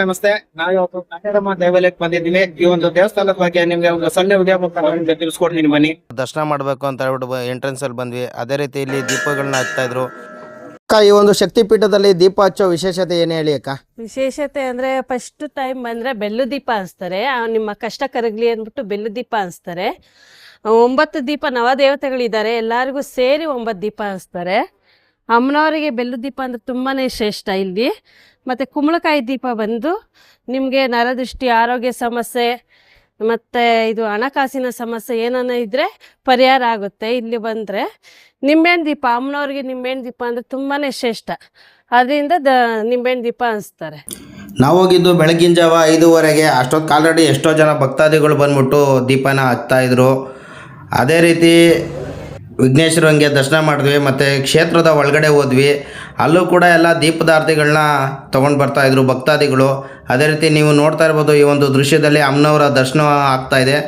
ನಮಸ್ತೆ. ನಾವಿವತ್ತು ಕಾಟೇರಮ್ಮ ದೇವಾಲಯಕ್ಕೆ ಬಂದಿದ್ದೀವಿ. ಈ ಒಂದು ದೇವಸ್ಥಾನದ ಬಗ್ಗೆ ನಿಮ್ಗೆ ಒಂದು ಸಣ್ಣ ವಿಡಿಯೋ ಮುಖಾಂತರ ತಿಳಿಸ್ಕೊಡ್ತೀನಿ ಬನ್ನಿ. ದರ್ಶನ ಮಾಡಬೇಕು ಅಂತ ಹೇಳ್ಬಿಟ್ಟು ಎಂಟ್ರೆನ್ಸ್ ಅಲ್ಲಿ ಬಂದ್ವಿ. ಅದೇ ರೀತಿ ಇಲ್ಲಿ ದೀಪಗಳನ್ನ ಹಚ್ತಾ ಇದ್ರು. ಈ ಒಂದು ಶಕ್ತಿ ಪೀಠದಲ್ಲಿ ದೀಪ ಹಚ್ಚೋ ವಿಶೇಷತೆ ಏನು ಹೇಳಿ ಅಕ್ಕ? ವಿಶೇಷತೆ ಅಂದ್ರೆ ಫಸ್ಟ್ ಟೈಮ್ ಬಂದ್ರೆ ಬೆಲ್ಲು ದೀಪ ಹಚ್ತಾರೆ. ನಿಮ್ಮ ಕಷ್ಟ ಕರಗ್ಲಿ ಅಂದ್ಬಿಟ್ಟು ಬೆಲ್ಲು ದೀಪ ಹಚ್ತಾರೆ. 9 ದೀಪ ನವದೇವತೆಗಳಿದ್ದಾರೆ, ಎಲ್ಲರಿಗೂ ಸೇರಿ 9 ದೀಪ ಹಚ್ತಾರೆ. ಅಮ್ಮನವರಿಗೆ ಬೆಲ್ಲು ದೀಪ ಅಂದ್ರೆ ತುಂಬಾನೇ ಶ್ರೇಷ್ಠ ಇಲ್ಲಿ. ಮತ್ತು ಕುಂಬಳಕಾಯಿ ದೀಪ ಬಂದು ನಿಮಗೆ ನರದೃಷ್ಟಿ, ಆರೋಗ್ಯ ಸಮಸ್ಯೆ ಮತ್ತು ಇದು ಹಣಕಾಸಿನ ಸಮಸ್ಯೆ ಏನನ್ನ ಇದ್ದರೆ ಪರಿಹಾರ ಆಗುತ್ತೆ. ಇಲ್ಲಿ ಬಂದರೆ ನಿಂಬೆಹಣ್ಣು ದೀಪ, ಅಮ್ಮನವ್ರಿಗೆ ನಿಂಬೆಹಣ್ಣು ದೀಪ ಅಂದರೆ ತುಂಬಾ ಶ್ರೇಷ್ಠ. ಅದರಿಂದ ನಿಂಬೆಹಣ್ಣು ದೀಪ ಹಚ್ತಾರೆ. ನಾವು ಹೋಗಿದ್ದು ಬೆಳಗಿನ ಜಾವ 5:15. ಅಷ್ಟೊತ್ತು ಆಲ್ರೆಡಿ ಎಷ್ಟೋ ಜನ ಭಕ್ತಾದಿಗಳು ಬಂದ್ಬಿಟ್ಟು ದೀಪನ ಹಚ್ತಾ ಇದ್ರು. ಅದೇ ರೀತಿ ವಿಘ್ನೇಶ್ವರಂಗೆ ದರ್ಶನ ಮಾಡಿದ್ವಿ. ಮತ್ತು ಕ್ಷೇತ್ರದ ಒಳಗಡೆ ಹೋದ್ವಿ. ಅಲ್ಲೂ ಕೂಡ ಎಲ್ಲ ದೀಪದಾರ್ತಿಗಳನ್ನ ತೊಗೊಂಡು ಬರ್ತಾಯಿದ್ರು ಭಕ್ತಾದಿಗಳು. ಅದೇ ರೀತಿ ನೀವು ನೋಡ್ತಾ ಇರ್ಬೋದು, ಈ ಒಂದು ದೃಶ್ಯದಲ್ಲಿ ಅಮ್ಮನವರ ದರ್ಶನ ಆಗ್ತಾಯಿದೆ.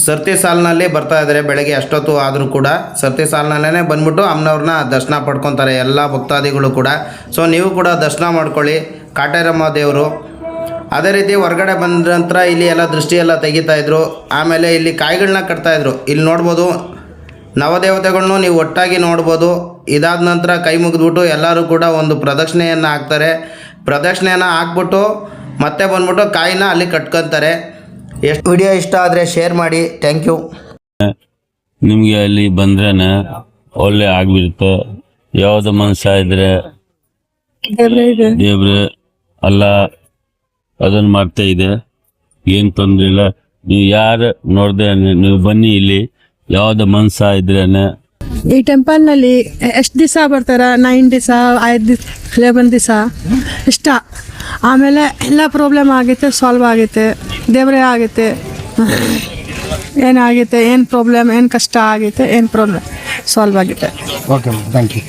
ಸರ್ತಿ ಸಾಲಿನಲ್ಲಿ ಬರ್ತಾ ಇದ್ದಾರೆ. ಬೆಳಗ್ಗೆ ಅಷ್ಟೊತ್ತು ಆದರೂ ಕೂಡ ಸರ್ತಿ ಸಾಲಿನಲ್ಲೇ ಬಂದ್ಬಿಟ್ಟು ಅಮ್ಮನವ್ರನ್ನ ದರ್ಶನ ಪಡ್ಕೊತಾರೆ ಎಲ್ಲ ಭಕ್ತಾದಿಗಳು ಕೂಡ. ಸೊ ನೀವು ಕೂಡ ದರ್ಶನ ಮಾಡ್ಕೊಳ್ಳಿ, ಕಾಟೇರಮ್ಮ ದೇವರು. ಅದೇ ರೀತಿ ಹೊರಗಡೆ ಬಂದ ನಂತರ ಇಲ್ಲಿ ಎಲ್ಲ ದೃಷ್ಟಿ ಎಲ್ಲ ತೆಗಿತಾಯಿದ್ರು. ಆಮೇಲೆ ಇಲ್ಲಿ ಕಾಯಿಗಳನ್ನ ಕಟ್ತಾಯಿದ್ರು. ಇಲ್ಲಿ ನೋಡ್ಬೋದು, ನವದೇವತೆಗಳನ್ನು ನೀವು ಒಟ್ಟಾಗಿ ನೋಡ್ಬೋದು. ಇದಾದ ನಂತರ ಕೈ ಮುಗಿದ್ಬಿಟ್ಟು ಎಲ್ಲರೂ ಕೂಡ ಒಂದು ಪ್ರದಕ್ಷಿಣೆಯನ್ನು ಹಾಕ್ತಾರೆ. ಪ್ರದಕ್ಷಿಣೆಯನ್ನು ಹಾಕ್ಬಿಟ್ಟು ಮತ್ತೆ ಬಂದ್ಬಿಟ್ಟು ಕಾಯಿನ ಅಲ್ಲಿ ಕಟ್ಕೊತಾರೆ. ಎಷ್ಟು ವಿಡಿಯೋ ಇಷ್ಟ ಆದರೆ ಶೇರ್ ಮಾಡಿ. Thank you. ನಿಮಗೆ ಅಲ್ಲಿ ಬಂದ್ರೆ ಒಳ್ಳೆ ಆಗ್ಬಿಡುತ್ತೆ. ಯಾವ್ದು ಮನಸ್ಸ ಇದ್ರೆ ದೇವ್ರೆ ಅಲ್ಲ ಅದನ್ನು ಮಾಡ್ತಾ ಇದೆ, ಏನು ತೊಂದರೆ ಇಲ್ಲ. ನೀವು ಯಾರು ನೋಡ್ದೆ ನೀವು ಬನ್ನಿ, ಇಲ್ಲಿ ಯಾವ್ದು ಮನಸ್ಸ ಇದ್ರೇನೆ. ಈ ಟೆಂಪಲ್ನಲ್ಲಿ ಎಷ್ಟು ದಿವಸ ಬರ್ತಾರ? 9 ದಿವಸ, 5 ದಿವಸ, 11 ದಿವಸ ಇಷ್ಟ. ಆಮೇಲೆ ಎಲ್ಲ ಪ್ರಾಬ್ಲಮ್ ಆಗೈತೆ, ಸಾಲ್ವ್ ಆಗೈತೆ, ದೇವರೇ ಆಗೈತೆ. ಏನಾಗೈತೆ, ಏನು ಪ್ರಾಬ್ಲಮ್, ಏನು ಕಷ್ಟ ಆಗೈತೆ, ಏನು ಪ್ರಾಬ್ಲಮ್ ಸಾಲ್ವ್ ಆಗೈತೆ. Okay, thank you.